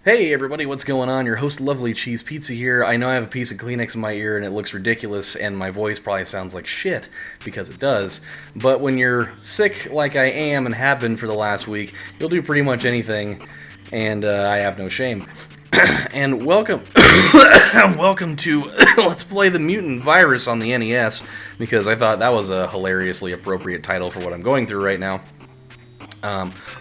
Hey everybody, what's going on? Your host LovelyCheesePizza here. I know I have a piece of Kleenex in my ear and it looks ridiculous and my voice probably sounds like shit, because it does. But when you're sick like I am and have been for the last week, you'll do pretty much anything, and I have no shame. And welcome welcome to Let's Play the Mutant Virus on the NES, because I thought that was a hilariously appropriate title for what I'm going through right now.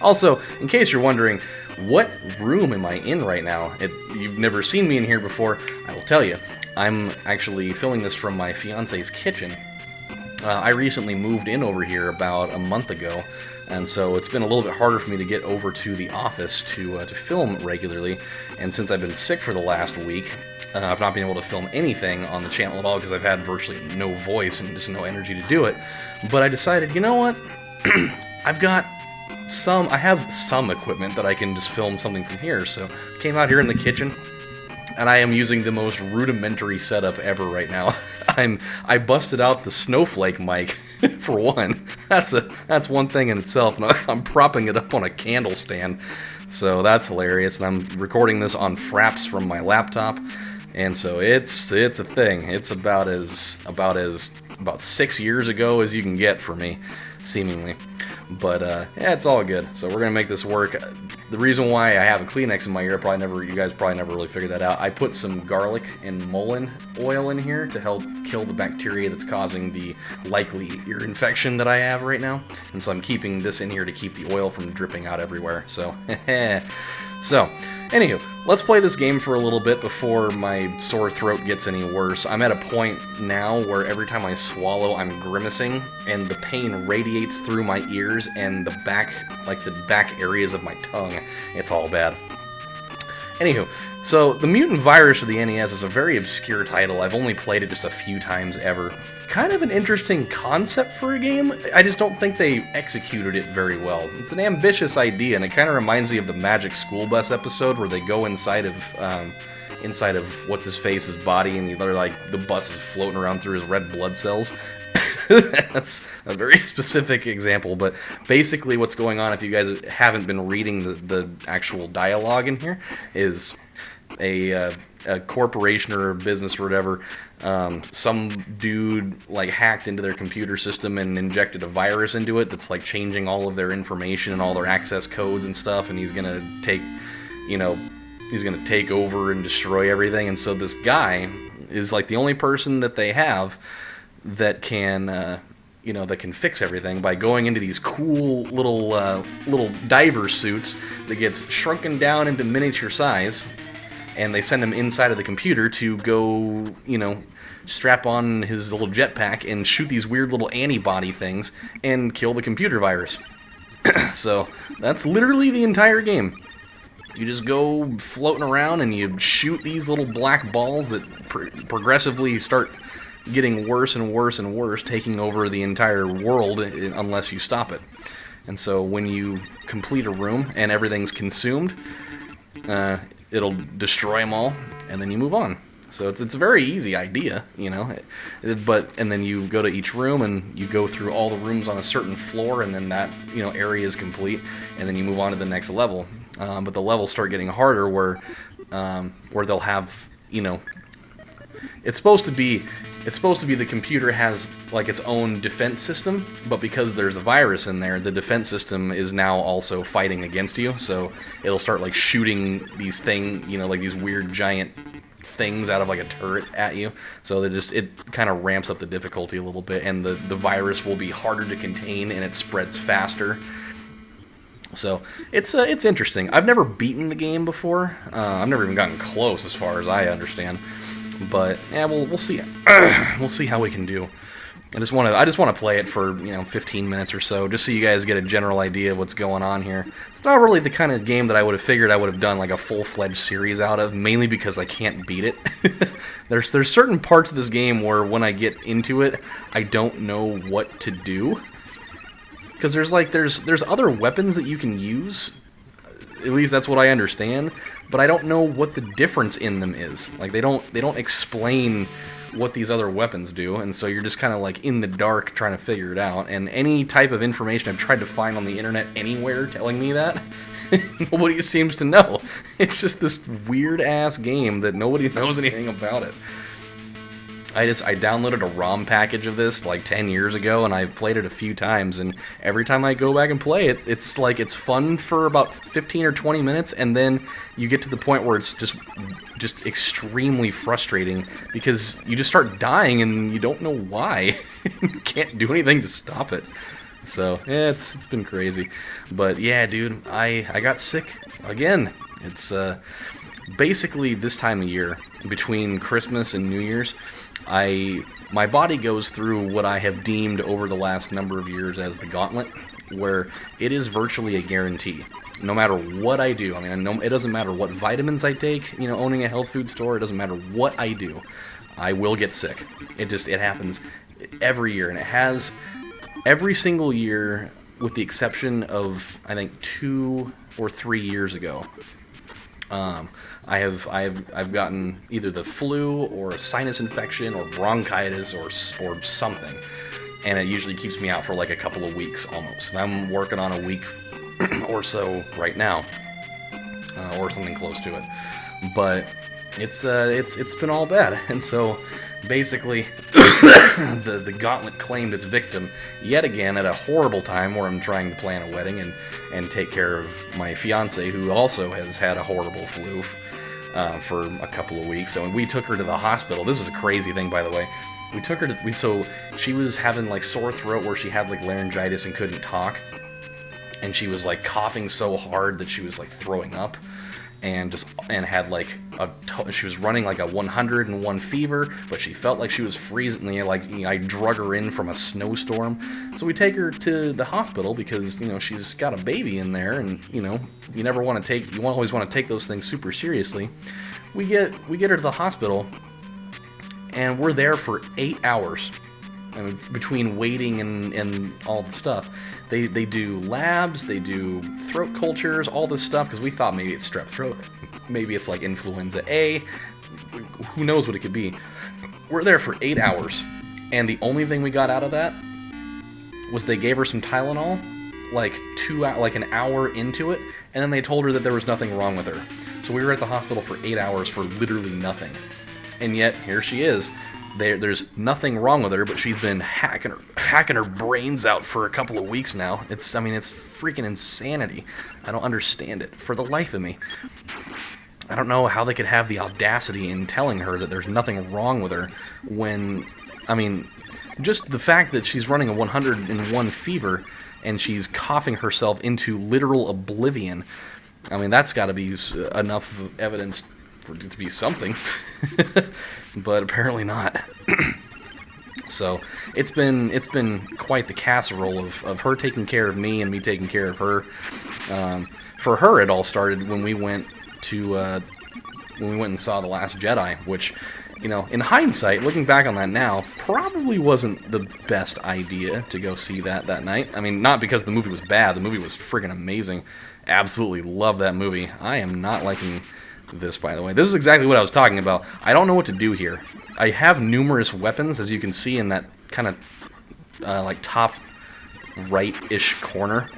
Also, in case you're wondering, what room am I in right now? You've never seen me in here before, I will tell you. I'm actually filming this from my fiance's kitchen. I recently moved in over here about a month ago, and so it's been a little bit harder for me to get over to the office to film regularly, and since I've been sick for the last week, I've not been able to film anything on the channel at all because I've had virtually no voice and just no energy to do it. But I decided, you know what? I have some equipment that I can just film something from here, so I came out here in the kitchen, and I am using the most rudimentary setup ever right now. I busted out the snowflake mic, for one. That's one thing in itself, and I'm propping it up on a candle stand, so that's hilarious, and I'm recording this on fraps from my laptop, and so it's a thing. It's about 6 years ago as you can get for me, seemingly. But yeah, it's all good. So we're gonna make this work. The reason why I have a Kleenex in my ear, you guys probably never really figured that out. I put some garlic and mullein oil in here to help kill the bacteria that's causing the likely ear infection that I have right now. And so I'm keeping this in here to keep the oil from dripping out everywhere. So, so, anywho, let's play this game for a little bit before my sore throat gets any worse. I'm at a point now where every time I swallow, I'm grimacing, and the pain radiates through my ears and the back areas of my tongue. It's all bad. Anywho, so the Mutant Virus of the NES is a very obscure title. I've only played it just a few times ever. Kind of an interesting concept for a game. I just don't think they executed it very well. It's an ambitious idea, and it kind of reminds me of the Magic School Bus episode where they go inside of what's his face's body, and they're like, the bus is floating around through his red blood cells. That's a very specific example, but basically what's going on, if you guys haven't been reading the actual dialogue in here, is a corporation or a business or whatever, some dude like hacked into their computer system and injected a virus into it that's like changing all of their information and all their access codes and stuff, and he's gonna take over and destroy everything. And so this guy is like the only person that they have that can that can fix everything by going into these cool little diver suits that gets shrunken down into miniature size, and they send him inside of the computer to go, strap on his little jetpack and shoot these weird little antibody things and kill the computer virus. So that's literally the entire game. You just go floating around and you shoot these little black balls that progressively start getting worse and worse and worse, taking over the entire world unless you stop it. And so when you complete a room and everything's consumed, it'll destroy them all, and then you move on. So it's a very easy idea, and then you go to each room and you go through all the rooms on a certain floor, and then that area is complete, and then you move on to the next level. But the levels start getting harder where they'll have it's supposed to be the computer has like its own defense system, but because there's a virus in there, the defense system is now also fighting against you. So it'll start like shooting these like these weird giant things out of like a turret at you. So it kind of ramps up the difficulty a little bit, and the virus will be harder to contain and it spreads faster. So it's interesting. I've never beaten the game before. I've never even gotten close, as far as I understand. But yeah, we'll see. We'll see how we can do. I just want to play it for 15 minutes or so, just so you guys get a general idea of what's going on here. It's not really the kind of game that I would have figured I would have done like a full-fledged series out of, mainly because I can't beat it. There's certain parts of this game where when I get into it, I don't know what to do, because there's other weapons that you can use. At least that's what I understand, but I don't know what the difference in them is. Like they don't explain what these other weapons do, and so you're just kind of like in the dark trying to figure it out. And any type of information I've tried to find on the internet anywhere telling me that Nobody seems to know. It's just this weird-ass game that nobody knows anything about it. I downloaded a ROM package of this like 10 years ago, and I've played it a few times, and every time I go back and play it, it's like it's fun for about 15 or 20 minutes, and then you get to the point where it's just extremely frustrating because you just start dying and you don't know why. You can't do anything to stop it. So, yeah, it's been crazy. But yeah, dude, I got sick again. It's basically this time of year, between Christmas and New Year's, my body goes through what I have deemed over the last number of years as the gauntlet, where it is virtually a guarantee. No matter what I do, I mean, it doesn't matter what vitamins I take, you know, owning a health food store, it doesn't matter what I do, I will get sick. It happens every year, and it has every single year with the exception of, I think, 2 or 3 years ago. I've gotten either the flu or a sinus infection or bronchitis or something, and it usually keeps me out for like a couple of weeks almost. And I'm working on a week or so right now, or something close to it. But it's been all bad, and so basically the gauntlet claimed its victim yet again at a horrible time where I'm trying to plan a wedding and take care of my fiance, who also has had a horrible flu for a couple of weeks. So we took her to the hospital. This is a crazy thing, by the way. We took her to so she was having like sore throat where she had like laryngitis and couldn't talk, and she was like coughing so hard that she was like throwing up, and had like she was running like a 101 fever, but she felt like she was freezing. Like, I drug her in from a snowstorm, so we take her to the hospital because, you know, she's got a baby in there, and you know, you always want to take those things super seriously. We get her to the hospital, and we're there for 8 hours. I mean, between waiting and all the stuff. They do labs, they do throat cultures, all this stuff, because we thought maybe it's strep throat, maybe it's like influenza A, who knows what it could be. We're there for 8 hours, and the only thing we got out of that was they gave her some Tylenol, like an hour into it, and then they told her that there was nothing wrong with her. So we were at the hospital for 8 hours for literally nothing. And yet, here she is. There's nothing wrong with her, but she's been hacking her brains out for a couple of weeks now. It's freaking insanity. I don't understand it for the life of me. I don't know how they could have the audacity in telling her that there's nothing wrong with her when, I mean, just the fact that she's running a 101 fever and she's coughing herself into literal oblivion. I mean, that's got to be enough evidence for it to be something. But apparently not. So it's been quite the casserole of her taking care of me and me taking care of her. For her, it all started when we went and saw The Last Jedi, which, you know, in hindsight, looking back on that now, probably wasn't the best idea to go see that night. I mean, not because the movie was bad. The movie was friggin' amazing. Absolutely love that movie. I am not liking this, by the way. This is exactly what I was talking about. I don't know what to do here. I have numerous weapons, as you can see in that kind of like top right-ish corner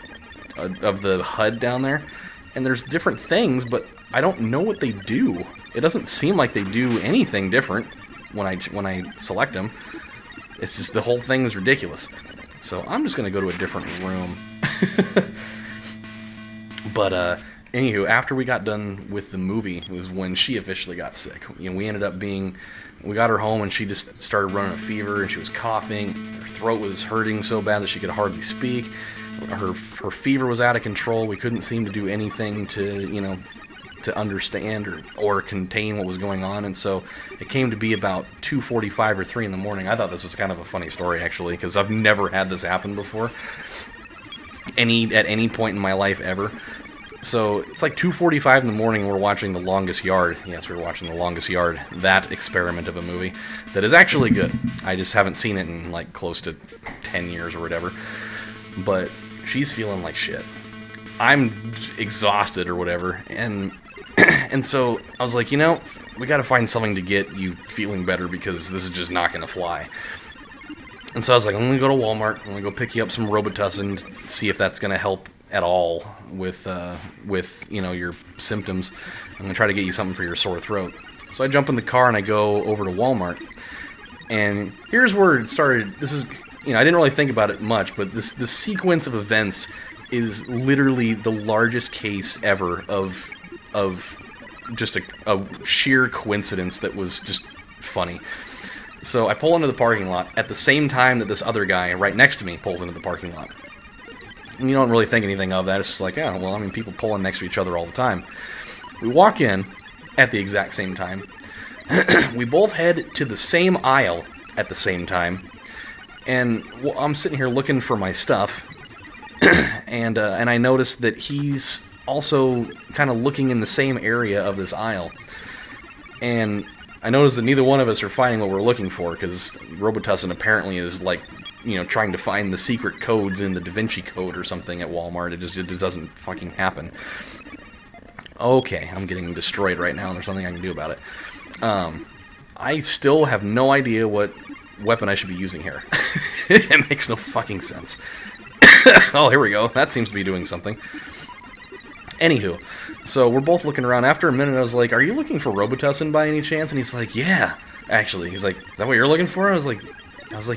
of the HUD down there. And there's different things, but I don't know what they do. It doesn't seem like they do anything different when I select them. It's just the whole thing is ridiculous. So I'm just going to go to a different room. But anywho, after we got done with the movie, was when she officially got sick. You know, we got her home and she just started running a fever and she was coughing. Her throat was hurting so bad that she could hardly speak. Her fever was out of control. We couldn't seem to do anything to understand or contain what was going on. And so it came to be about 2:45 or 3 in the morning. I thought this was kind of a funny story, actually, because I've never had this happen before. At any point in my life ever. So it's like 2:45 in the morning, we're watching The Longest Yard. Yes, we're watching The Longest Yard, that experiment of a movie that is actually good. I just haven't seen it in like close to 10 years or whatever. But she's feeling like shit. I'm exhausted or whatever, and so I was like, you know, we gotta find something to get you feeling better because this is just not gonna fly. And so I was like, I'm gonna go to Walmart, I'm gonna go pick you up some Robitussin, see if that's gonna help at all with your symptoms. I'm gonna try to get you something for your sore throat. So I jump in the car and I go over to Walmart. And here's where it started. This is, I didn't really think about it much, but this sequence of events is literally the largest case ever of just a sheer coincidence that was just funny. So I pull into the parking lot at the same time that this other guy right next to me pulls into the parking lot. And you don't really think anything of that. It's just like, oh, well, I mean, people pull in next to each other all the time. We walk in at the exact same time. We both head to the same aisle at the same time. And I'm sitting here looking for my stuff. And I noticed that he's also kind of looking in the same area of this aisle. And I noticed that neither one of us are finding what we're looking for, because Robitussin apparently is like, trying to find the secret codes in the Da Vinci Code or something at Walmart. It just doesn't fucking happen. Okay, I'm getting destroyed right now, and there's nothing I can do about it. I still have no idea what weapon I should be using here. It makes no fucking sense. Oh, here we go. That seems to be doing something. Anywho, so we're both looking around. After a minute, I was like, are you looking for Robitussin by any chance? And he's like, yeah, actually. He's like, is that what you're looking for? I was like,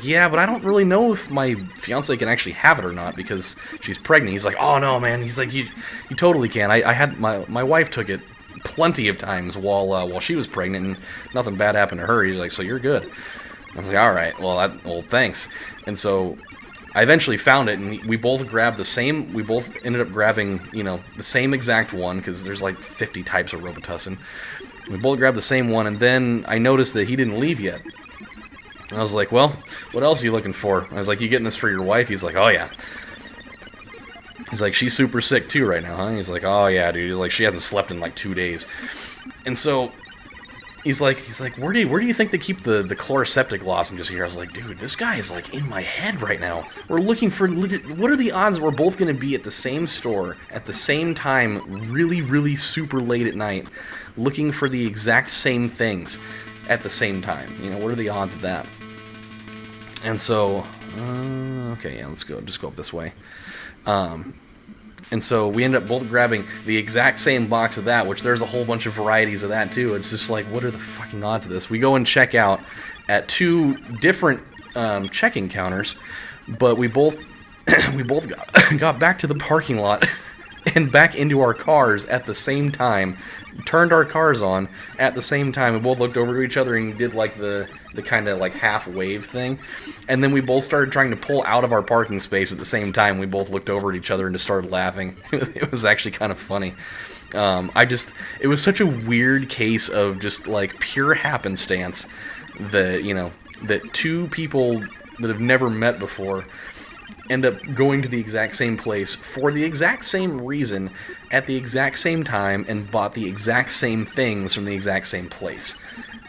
yeah, but I don't really know if my fiance can actually have it or not because she's pregnant. He's like, oh, no, man. He's like, you totally can. I had my wife took it plenty of times while she was pregnant, and nothing bad happened to her. He's like, so you're good. I was like, all right, well, thanks. And so I eventually found it, and we both grabbed the same. We both ended up grabbing, the same exact one, because there's like 50 types of Robitussin. We both grabbed the same one, and then I noticed that he didn't leave yet. And I was like, well, what else are you looking for? I was like, you getting this for your wife? He's like, oh yeah. He's like, she's super sick too right now, huh? He's like, oh yeah, dude. He's like, she hasn't slept in like 2 days. And so he's like, where do you think they keep the chloroseptic lozenges here? I was like, dude, this guy is like in my head right now. We're looking for, what are the odds that we're both going to be at the same store at the same time, really, really super late at night, looking for the exact same things at the same time? What are the odds of that? And so, okay, yeah, let's go. Just go up this way. And so we end up both grabbing the exact same box of that, which there's a whole bunch of varieties of that too. It's just like, what are the fucking odds of this? We go and check out at 2 different checking counters, but we both got back to the parking lot and back into our cars at the same time, turned our cars on at the same time, and both looked over to each other and did like the kind of like half wave thing, and then we both started trying to pull out of our parking space at the same time. We both looked over at each other and just started laughing. It was actually kind of funny. It was such a weird case of just like pure happenstance that, that 2 people that have never met before end up going to the exact same place for the exact same reason at the exact same time and bought the exact same things from the exact same place,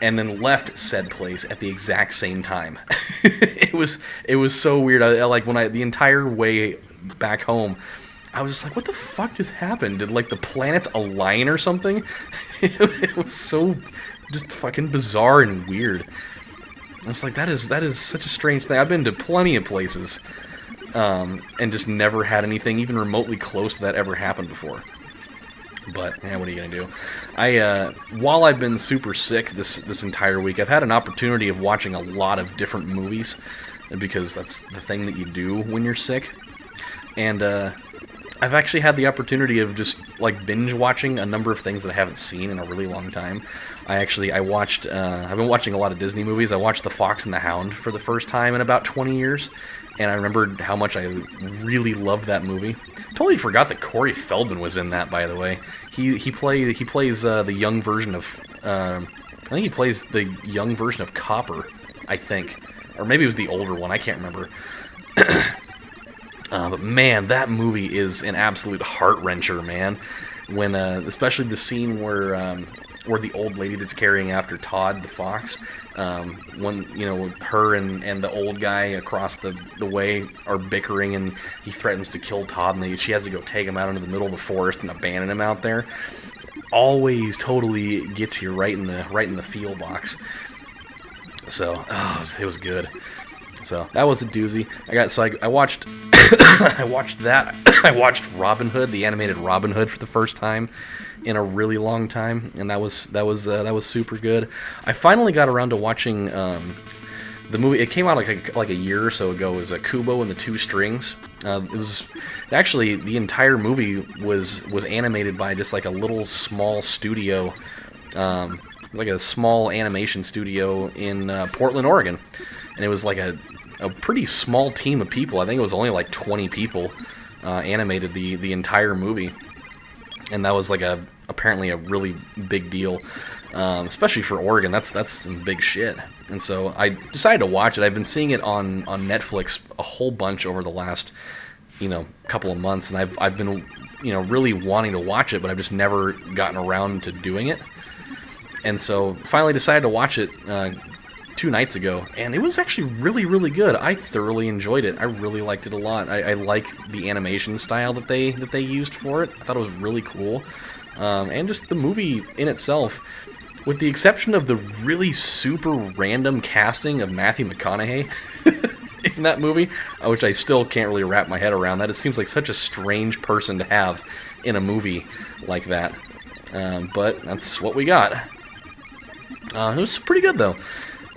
and then left said place at the exact same time. It was so weird. The entire way back home, I was just like, what the fuck just happened? Did like the planets align or something? It was so just fucking bizarre and weird. I was like, that is such a strange thing. I've been to plenty of places, and just never had anything even remotely close to that ever happen before. But, yeah, what are you going to do? While I've been super sick this entire week, I've had an opportunity of watching a lot of different movies, because that's the thing that you do when you're sick. And, I've actually had the opportunity of just, like, binge watching a number of things that I haven't seen in a really long time. I've been watching a lot of Disney movies. I watched The Fox and the Hound for the first time in about 20 years. And I remembered how much I really loved that movie. Totally forgot that Corey Feldman was in that, by the way. He plays the young version of I think he plays the young version of Copper, I think, or maybe it was the older one. I can't remember. But man, that movie is an absolute heart wrencher, man. When especially the scene where the old lady that's carrying after Todd the fox, when her and the old guy across the way are bickering, and he threatens to kill Todd, and she has to go take him out into the middle of the forest and abandon him out there. Always totally gets you right in the feel box. So, it was good. So that was a doozy. I watched I watched that. I watched Robin Hood, the animated Robin Hood, for the first time in a really long time, and that was super good. I finally got around to watching the movie. It came out like a year or so ago. It was Kubo and the Two Strings. It was actually, the entire movie was animated by just like a little small studio. It was like a small animation studio in Portland, Oregon, and it was like a pretty small team of people. I think it was only like 20 people animated the entire movie, and that was like apparently a really big deal, especially for Oregon. That's some big shit. And so I decided to watch it. I've been seeing it on Netflix a whole bunch over the last couple of months, and I've been really wanting to watch it, but I've just never gotten around to doing it. And so finally decided to watch it 2 nights ago, and it was actually really, really good. I thoroughly enjoyed it. I really liked it a lot. I like the animation style that they used for it. I thought it was really cool, and just the movie in itself, with the exception of the really super random casting of Matthew McConaughey in that movie, which I still can't really wrap my head around. That it seems like such a strange person to have in a movie like that, but that's what we got. It was pretty good though.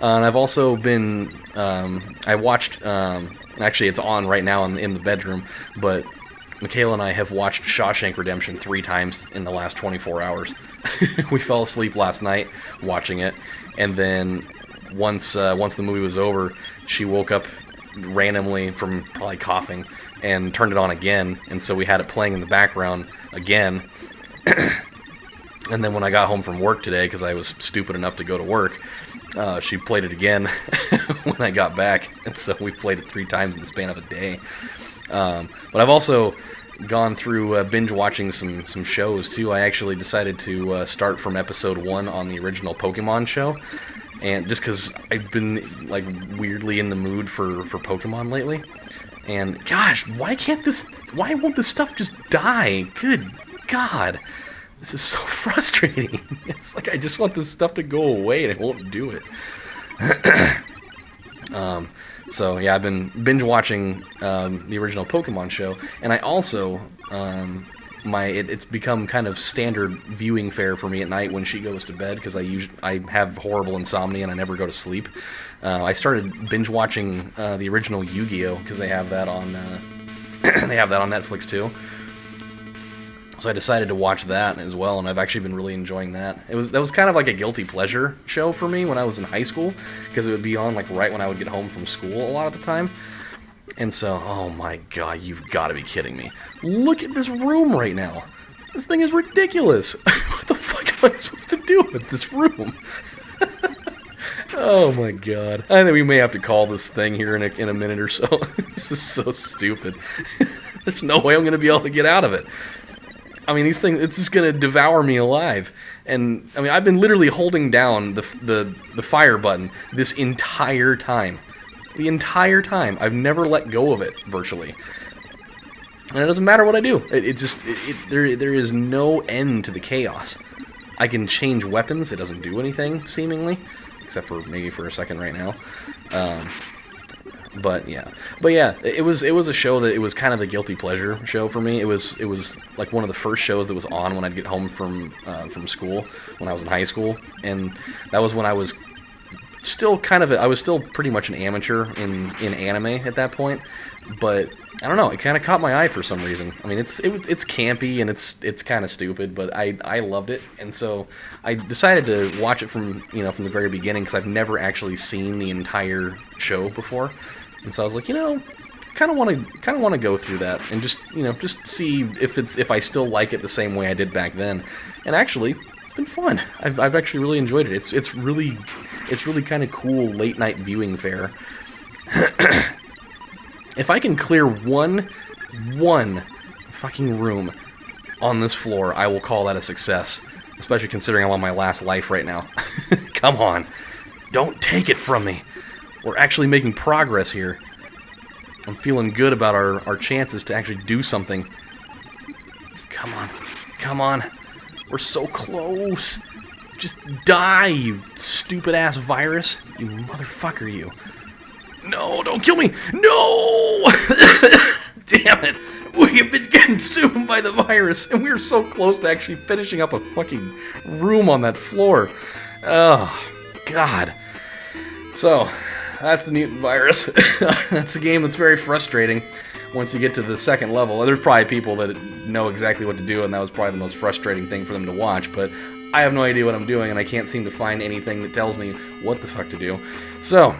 And I've also been, I watched, actually it's on right now in the bedroom, but Michaela and I have watched Shawshank Redemption 3 times in the last 24 hours. We fell asleep last night watching it, and then once the movie was over, she woke up randomly from probably coughing and turned it on again, and so we had it playing in the background again. And then when I got home from work today, because I was stupid enough to go to work, she played it again when I got back, and so we played it 3 times in the span of a day. But I've also gone through binge watching some shows too. I actually decided to start from episode 1 on the original Pokemon show, and just because I've been like weirdly in the mood for Pokemon lately. And gosh, why won't this stuff just die? Good God. This is so frustrating. It's like I just want this stuff to go away and it won't do it. So yeah, I've been binge watching the original Pokemon show, and I also it's become kind of standard viewing fare for me at night when she goes to bed, because I have horrible insomnia and I never go to sleep. I started binge watching the original Yu-Gi-Oh, because they have that on Netflix too. So I decided to watch that as well, and I've actually been really enjoying that. That was kind of like a guilty pleasure show for me when I was in high school, because it would be on like right when I would get home from school a lot of the time. And so, oh my God, you've got to be kidding me. Look at this room right now. This thing is ridiculous. What the fuck am I supposed to do with this room? Oh my God. I think we may have to call this thing here in a minute or so. This is so stupid. There's no way I'm going to be able to get out of it. I mean, these things, it's just going to devour me alive. And, I mean, I've been literally holding down the fire button this entire time. The entire time. I've never let go of it, virtually. And it doesn't matter what I do. There is no end to the chaos. I can change weapons. It doesn't do anything, seemingly. Except for maybe for a second right now. But yeah, it was a show that it was kind of a guilty pleasure show for me. It was like one of the first shows that was on when I'd get home from school when I was in high school, and that was when I was still pretty much an amateur in anime at that point. But I don't know, it kind of caught my eye for some reason. I mean, it's campy and it's kind of stupid, but I loved it, and so I decided to watch it from the very beginning, because I've never actually seen the entire show before. And so I was like, kind of want to go through that and just see if I still like it the same way I did back then. And actually, it's been fun. I've actually really enjoyed it. It's really kind of cool late night viewing fare. If I can clear one fucking room on this floor, I will call that a success. Especially considering I'm on my last life right now. Come on, don't take it from me. We're actually making progress here. I'm feeling good about our chances to actually do something. Come on. We're so close. Just die, you stupid-ass virus. You motherfucker, you. No, don't kill me. No! Damn it. We have been consumed by the virus, and we were so close to actually finishing up a fucking room on that floor. Oh, God. So, that's the mutant virus. That's a game that's very frustrating once you get to the second level. There's probably people that know exactly what to do, and that was probably the most frustrating thing for them to watch, but I have no idea what I'm doing, and I can't seem to find anything that tells me what the fuck to do. So,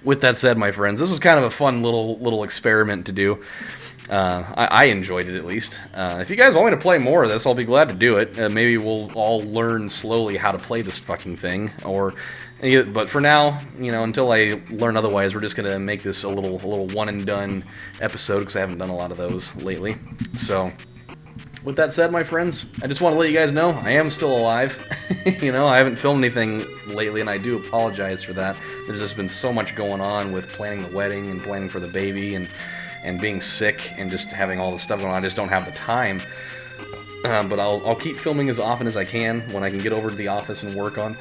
with that said, my friends, this was kind of a fun little experiment to do. I enjoyed it, at least. If you guys want me to play more of this, I'll be glad to do it. Maybe we'll all learn slowly how to play this fucking thing, but for now, until I learn otherwise, we're just gonna make this a little one and done episode, because I haven't done a lot of those lately. So, with that said, my friends, I just want to let you guys know I am still alive. I haven't filmed anything lately, and I do apologize for that. There's just been so much going on with planning the wedding and planning for the baby and being sick and just having all this stuff going on. I just don't have the time. But I'll keep filming as often as I can. When I can get over to the office and work on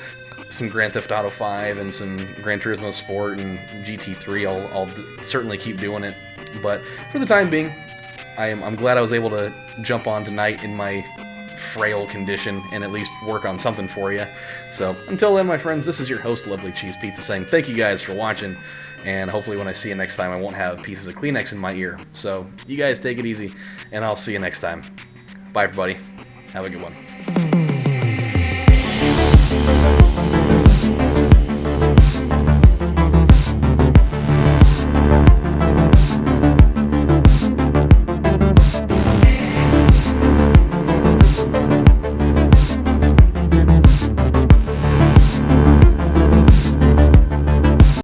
some Grand Theft Auto 5 and some Gran Turismo Sport and GT3, I'll certainly keep doing it. But for the time being, I'm glad I was able to jump on tonight in my frail condition and at least work on something for you. So until then, my friends, this is your host, LovelyCheesePizza, saying thank you guys for watching, and hopefully when I see you next time, I won't have pieces of Kleenex in my ear. So you guys take it easy, and I'll see you next time. Bye, everybody. Have a good one.